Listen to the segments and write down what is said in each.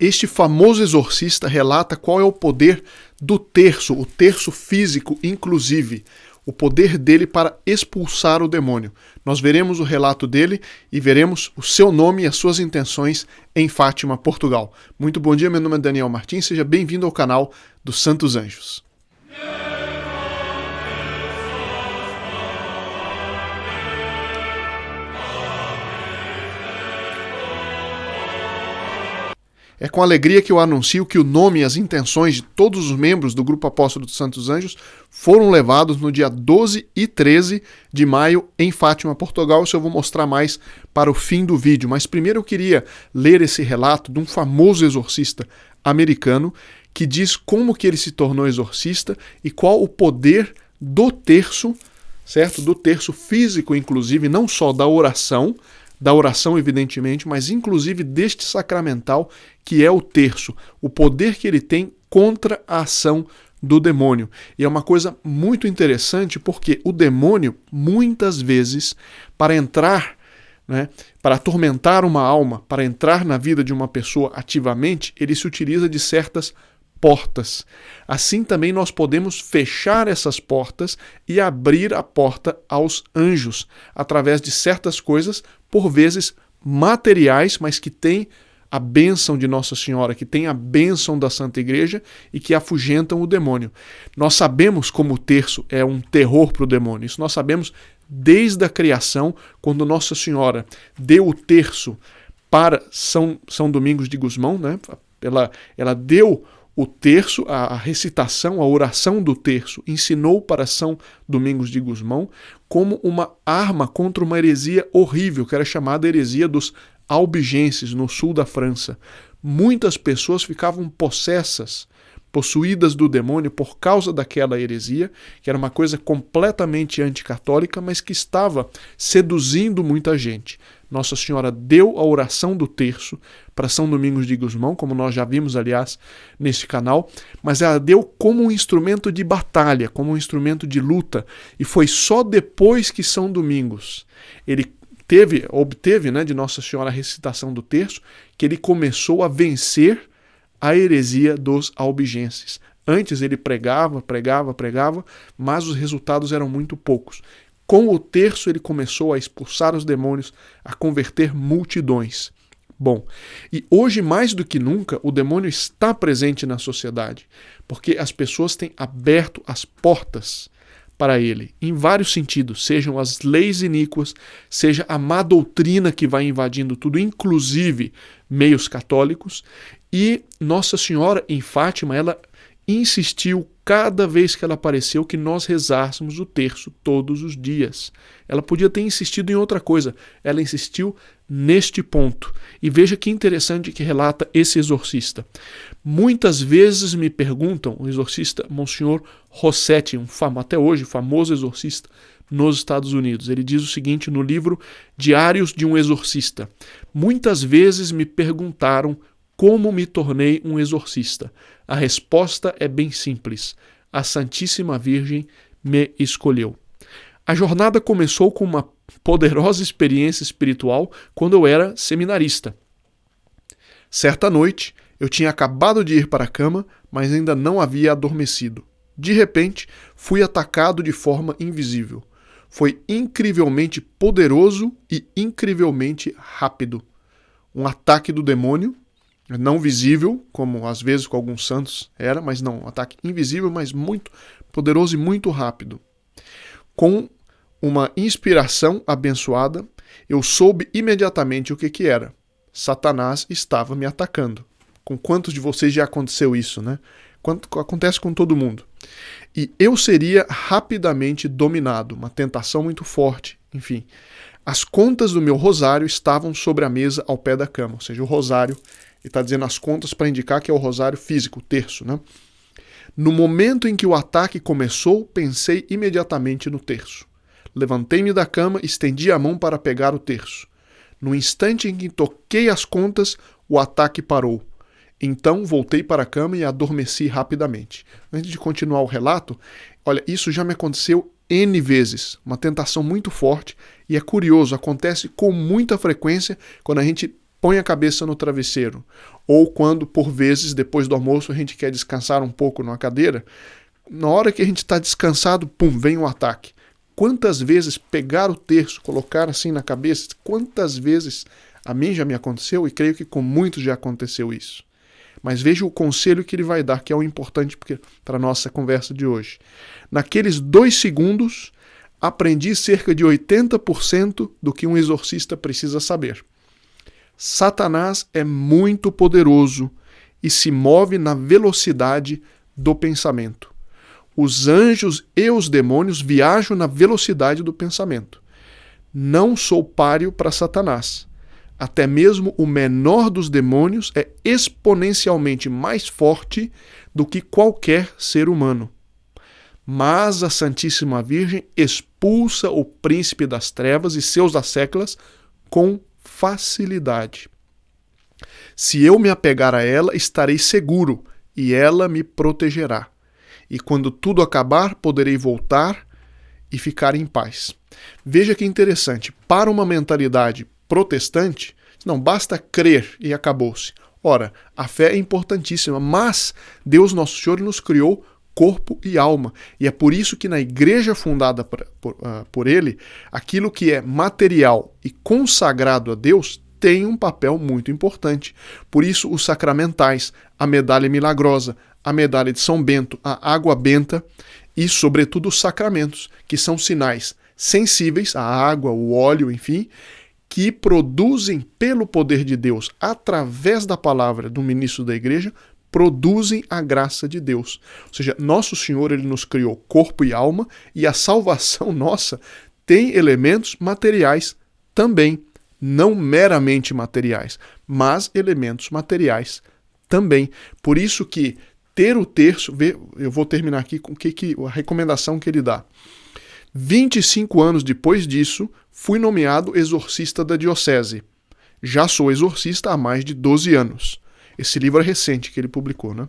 Este famoso exorcista relata qual é o poder do terço, o terço físico, inclusive, o poder dele para expulsar o demônio. Nós veremos o relato dele e veremos o seu nome e as suas intenções em Fátima, Portugal. Muito bom dia, meu nome é Daniel Martins, seja bem-vindo ao canal dos Santos Anjos. É com alegria que eu anuncio que o nome e as intenções de todos os membros do Grupo Apóstolo dos Santos Anjos foram levados no dia 12 e 13 de maio em Fátima, Portugal. Isso eu vou mostrar mais para o fim do vídeo. Mas primeiro eu queria ler esse relato de um famoso exorcista americano que diz como que ele se tornou exorcista e qual o poder do terço, certo? Do terço físico, inclusive, não só da oração evidentemente, mas inclusive deste sacramental que é o terço, o poder que ele tem contra a ação do demônio. E é uma coisa muito interessante porque o demônio, muitas vezes, para entrar, para atormentar uma alma, para entrar na vida de uma pessoa ativamente, ele se utiliza de certas portas. Assim também nós podemos fechar essas portas e abrir a porta aos anjos, através de certas coisas, por vezes materiais, mas que têm a bênção de Nossa Senhora, que têm a bênção da Santa Igreja e que afugentam o demônio. Nós sabemos como o terço é um terror para o demônio. Isso nós sabemos desde a criação, quando Nossa Senhora deu o terço para São Domingos de Gusmão, ela deu o terço, a recitação, a oração do terço, ensinou para São Domingos de Gusmão como uma arma contra uma heresia horrível, que era chamada heresia dos albigenses, no sul da França. Muitas pessoas ficavam possuídas do demônio por causa daquela heresia, que era uma coisa completamente anticatólica, mas que estava seduzindo muita gente. Nossa Senhora deu a oração do terço para São Domingos de Gusmão, como nós já vimos, aliás, nesse canal, mas ela deu como um instrumento de batalha, como um instrumento de luta, e foi só depois que São Domingos obteve de Nossa Senhora a recitação do terço, que ele começou a vencer a heresia dos albigenses. Antes ele pregava, mas os resultados eram muito poucos. Com o terço ele começou a expulsar os demônios, a converter multidões. Bom, e hoje mais do que nunca o demônio está presente na sociedade, porque as pessoas têm aberto as portas para ele, em vários sentidos, sejam as leis iníquas, seja a má doutrina que vai invadindo tudo, inclusive meios católicos, e Nossa Senhora em Fátima, ela insistiu cada vez que ela apareceu que nós rezássemos o terço todos os dias. Ela podia ter insistido em outra coisa, ela insistiu neste ponto. E veja que interessante que relata esse exorcista. Muitas vezes me perguntam, o exorcista Monsenhor Rossetti, até hoje famoso exorcista nos Estados Unidos, ele diz o seguinte no livro Diários de um Exorcista: muitas vezes me perguntaram como me tornei um exorcista. A resposta é bem simples. A Santíssima Virgem me escolheu. A jornada começou com uma poderosa experiência espiritual quando eu era seminarista. Certa noite, eu tinha acabado de ir para a cama, mas ainda não havia adormecido. De repente, fui atacado de forma invisível. Foi incrivelmente poderoso e incrivelmente rápido. Um ataque do demônio, não visível, como às vezes com alguns santos era, mas não, um ataque invisível, mas muito poderoso e muito rápido. Com uma inspiração abençoada, eu soube imediatamente o que era. Satanás estava me atacando. Com quantos de vocês já aconteceu isso, né? Acontece com todo mundo. E eu seria rapidamente dominado, uma tentação muito forte, enfim. As contas do meu rosário estavam sobre a mesa ao pé da cama, ou seja, o rosário. Ele está dizendo as contas para indicar que é o rosário físico, o terço, né? No momento em que o ataque começou, pensei imediatamente no terço. Levantei-me da cama e estendi a mão para pegar o terço. No instante em que toquei as contas, o ataque parou. Então voltei para a cama e adormeci rapidamente. Antes de continuar o relato, olha, isso já me aconteceu N vezes, uma tentação muito forte, e é curioso, acontece com muita frequência quando a gente põe a cabeça no travesseiro. Ou quando, por vezes, depois do almoço, a gente quer descansar um pouco numa cadeira, na hora que a gente está descansado, pum, vem um ataque. Quantas vezes pegar o terço, colocar assim na cabeça, quantas vezes a mim já me aconteceu, e creio que com muitos já aconteceu isso. Mas veja o conselho que ele vai dar, que é o importante para a nossa conversa de hoje. Naqueles 2 segundos, aprendi cerca de 80% do que um exorcista precisa saber. Satanás é muito poderoso e se move na velocidade do pensamento. Os anjos e os demônios viajam na velocidade do pensamento. Não sou páreo para Satanás. Até mesmo o menor dos demônios é exponencialmente mais forte do que qualquer ser humano. Mas a Santíssima Virgem expulsa o príncipe das trevas e seus asseclas com facilidade. Se eu me apegar a ela, estarei seguro e ela me protegerá. E quando tudo acabar, poderei voltar e ficar em paz. Veja que interessante, para uma mentalidade protestante, não basta crer e acabou-se. Ora, a fé é importantíssima, mas Deus Nosso Senhor nos criou corpo e alma. E é por isso que na igreja fundada por ele, aquilo que é material e consagrado a Deus tem um papel muito importante. Por isso, os sacramentais, a medalha milagrosa, a medalha de São Bento, a água benta e, sobretudo, os sacramentos, que são sinais sensíveis, a água, o óleo, enfim, que produzem pelo poder de Deus, através da palavra do ministro da igreja, produzem a graça de Deus. Ou seja, Nosso Senhor ele nos criou corpo e alma, e a salvação nossa tem elementos materiais também, não meramente materiais, mas elementos materiais também. Por isso que ter o terço, eu vou terminar aqui com a recomendação que ele dá. 25 anos depois disso, fui nomeado exorcista da diocese. Já sou exorcista há mais de 12 anos. Esse livro é recente que ele publicou, né?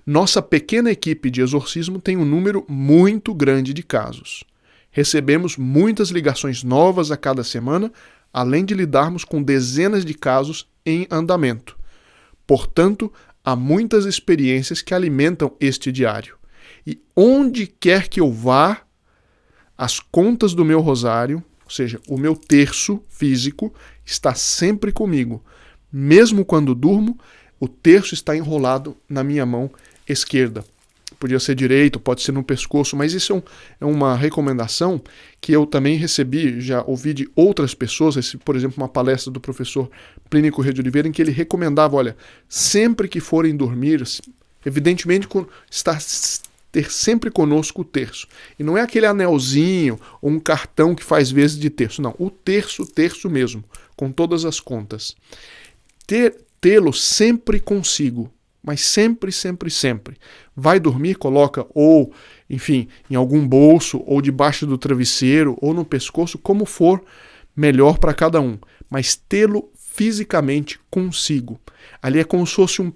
Nossa pequena equipe de exorcismo tem um número muito grande de casos. Recebemos muitas ligações novas a cada semana, além de lidarmos com dezenas de casos em andamento. Portanto, há muitas experiências que alimentam este diário. E onde quer que eu vá, as contas do meu rosário, ou seja, o meu terço físico, está sempre comigo. Mesmo quando durmo, o terço está enrolado na minha mão esquerda. Podia ser direito, pode ser no pescoço, mas isso é uma recomendação que eu também recebi, já ouvi de outras pessoas, por exemplo, uma palestra do professor Plínio Corrêa de Oliveira, em que ele recomendava, olha, sempre que forem dormir, evidentemente ter sempre conosco o terço. E não é aquele anelzinho ou um cartão que faz vezes de terço, não, o terço mesmo, com todas as contas. Tê-lo sempre consigo, mas sempre, sempre, sempre. Vai dormir, coloca ou, enfim, em algum bolso, ou debaixo do travesseiro, ou no pescoço, como for melhor para cada um. Mas tê-lo fisicamente consigo. Ali é como se fosse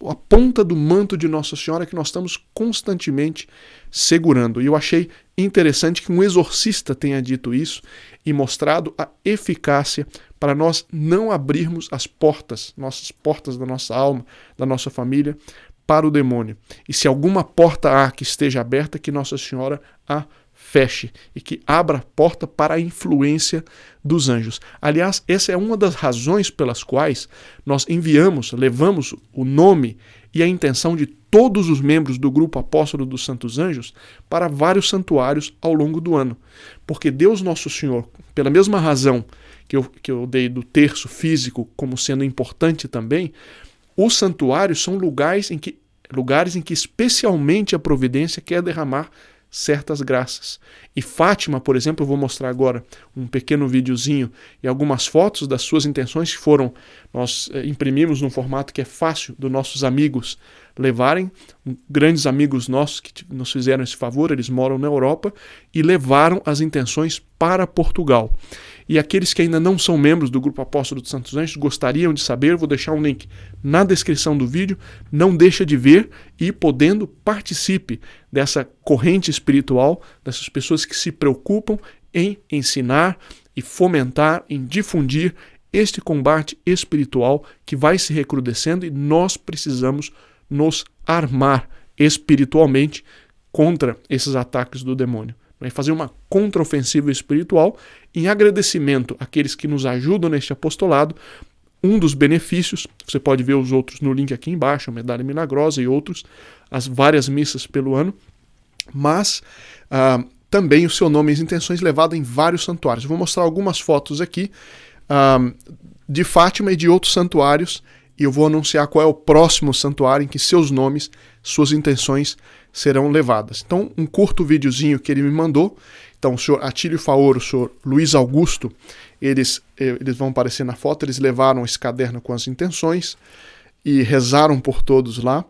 a ponta do manto de Nossa Senhora que nós estamos constantemente segurando. E eu achei interessante que um exorcista tenha dito isso e mostrado a eficácia para nós não abrirmos as portas, nossas portas da nossa alma, da nossa família, para o demônio. E se alguma porta há que esteja aberta, que Nossa Senhora a feche e que abra a porta para a influência dos anjos. Aliás, essa é uma das razões pelas quais nós levamos o nome e a intenção de todos os membros do grupo Apóstolo dos Santos Anjos para vários santuários ao longo do ano. Porque Deus Nosso Senhor, pela mesma razão que eu dei do terço físico como sendo importante também, os santuários são lugares em que especialmente a providência quer derramar certas graças. E Fátima, por exemplo, eu vou mostrar agora um pequeno videozinho e algumas fotos das suas intenções que nós imprimimos num formato que é fácil dos nossos amigos levarem, grandes amigos nossos que nos fizeram esse favor, eles moram na Europa e levaram as intenções para Portugal. E aqueles que ainda não são membros do Grupo Apóstolo dos Santos Anjos gostariam de saber, vou deixar um link na descrição do vídeo, não deixa de ver e, podendo, participe dessa corrente espiritual, dessas pessoas que se preocupam em ensinar e fomentar, em difundir este combate espiritual que vai se recrudescendo e nós precisamos nos armar espiritualmente contra esses ataques do demônio. Vai fazer uma contraofensiva espiritual em agradecimento àqueles que nos ajudam neste apostolado. Um dos benefícios, você pode ver os outros no link aqui embaixo, a Medalha Milagrosa e outros, as várias missas pelo ano, mas também o seu nome e as intenções levado em vários santuários. Vou mostrar algumas fotos aqui de Fátima e de outros santuários, e eu vou anunciar qual é o próximo santuário em que seus nomes, suas intenções serão levadas. Então, um curto videozinho que ele me mandou. Então, o senhor Atílio Faoro, o senhor Luiz Augusto, eles vão aparecer na foto, eles levaram esse caderno com as intenções e rezaram por todos lá.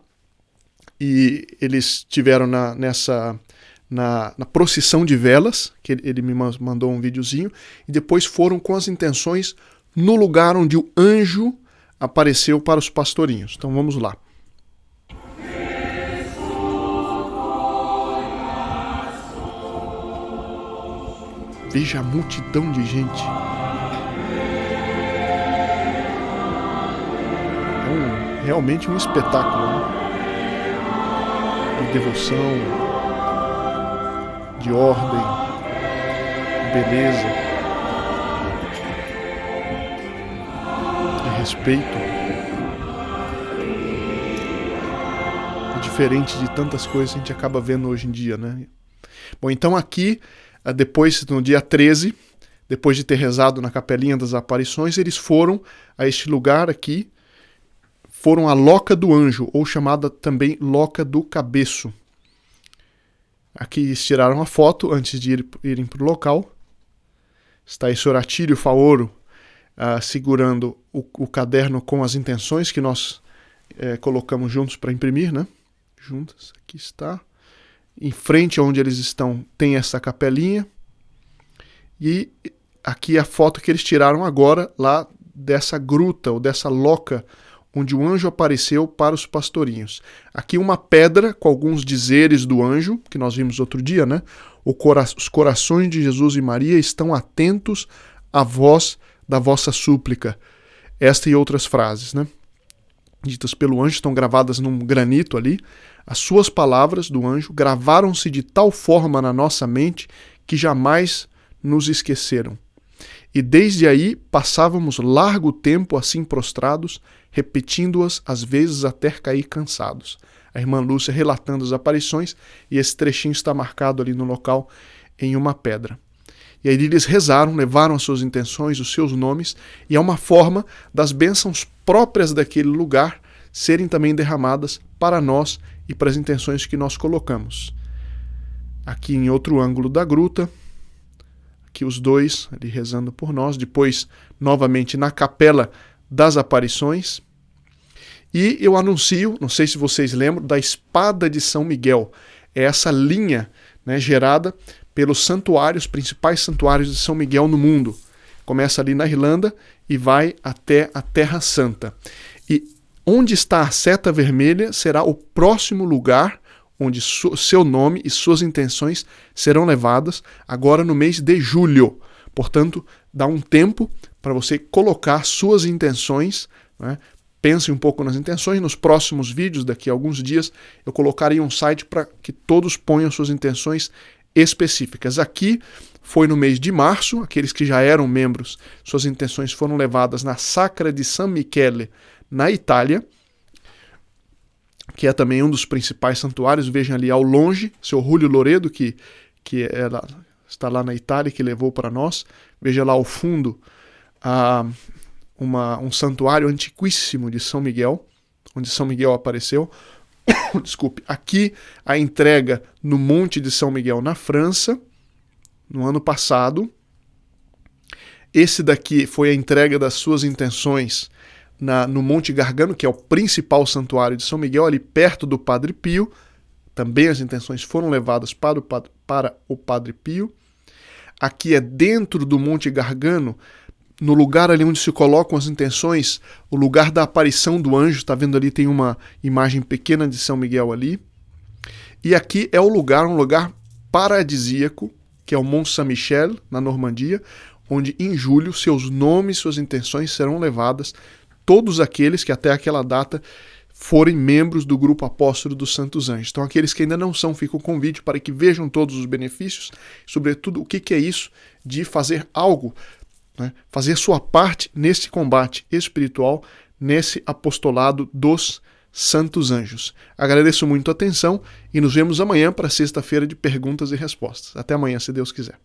E eles tiveram na procissão de velas, que ele me mandou um videozinho, e depois foram com as intenções no lugar onde o anjo apareceu para os pastorinhos. Então vamos lá. Veja a multidão de gente. É realmente um espetáculo, né? De devoção, de ordem, de beleza, de respeito. É diferente de tantas coisas que a gente acaba vendo hoje em dia, né? Bom, então aqui, depois, no dia 13, depois de ter rezado na Capelinha das Aparições, eles foram a este lugar aqui, foram à Loca do Anjo, ou chamada também Loca do Cabeço. Aqui eles tiraram a foto antes de irem para o local. Está aí o senhor Atílio Faoro segurando o caderno com as intenções que nós colocamos juntos para imprimir, né? Juntas, aqui está. Em frente onde eles estão tem essa capelinha. E aqui a foto que eles tiraram agora lá dessa gruta ou dessa loca onde o anjo apareceu para os pastorinhos. Aqui uma pedra com alguns dizeres do anjo, que nós vimos outro dia, né? Os corações de Jesus e Maria estão atentos à voz da vossa súplica. Esta e outras frases, né? Ditas pelo anjo, estão gravadas num granito ali. As suas palavras do anjo gravaram-se de tal forma na nossa mente que jamais nos esqueceram. E desde aí passávamos largo tempo assim prostrados, repetindo-as às vezes até cair cansados. A irmã Lúcia relatando as aparições, e esse trechinho está marcado ali no local em uma pedra. E aí eles rezaram, levaram as suas intenções, os seus nomes, e é uma forma das bênçãos próprias daquele lugar serem também derramadas para nós e para as intenções que nós colocamos. Aqui em outro ângulo da gruta, aqui os dois ali rezando por nós, depois novamente na Capela das Aparições. E eu anuncio, não sei se vocês lembram, da Espada de São Miguel. É essa linha, né, gerada pelos santuários, principais santuários de São Miguel no mundo. Começa ali na Irlanda e vai até a Terra Santa. E onde está a seta vermelha será o próximo lugar onde seu nome e suas intenções serão levadas agora no mês de julho. Portanto, dá um tempo para você colocar suas intenções, né? Pense um pouco nas intenções. Nos próximos vídeos, daqui a alguns dias, eu colocarei um site para que todos ponham suas intenções específicas. Aqui foi no mês de março, aqueles que já eram membros, suas intenções foram levadas na Sacra di San Michele, na Itália, que é também um dos principais santuários. Vejam ali ao longe, seu Julio Loredo, que está lá na Itália, que levou para nós. Veja lá ao fundo um santuário antiquíssimo de São Miguel, onde São Miguel apareceu. Desculpe. Aqui a entrega no Monte de São Miguel, na França, no ano passado. Esse daqui foi a entrega das suas intenções no Monte Gargano, que é o principal santuário de São Miguel, ali perto do Padre Pio. Também as intenções foram levadas para o Padre Pio. Aqui é dentro do Monte Gargano, no lugar ali onde se colocam as intenções, o lugar da aparição do anjo. Está vendo ali, tem uma imagem pequena de São Miguel ali. E aqui é um lugar paradisíaco, que é o Mont Saint-Michel, na Normandia, onde em julho seus nomes, suas intenções serão levadas, todos aqueles que até aquela data forem membros do grupo apóstolo dos Santos Anjos. Então aqueles que ainda não são, fica o convite para que vejam todos os benefícios, sobretudo o que é isso de fazer algo, né? Fazer sua parte nesse combate espiritual, nesse apostolado dos Santos Anjos. Agradeço muito a atenção e nos vemos amanhã para a sexta-feira de perguntas e respostas. Até amanhã, se Deus quiser.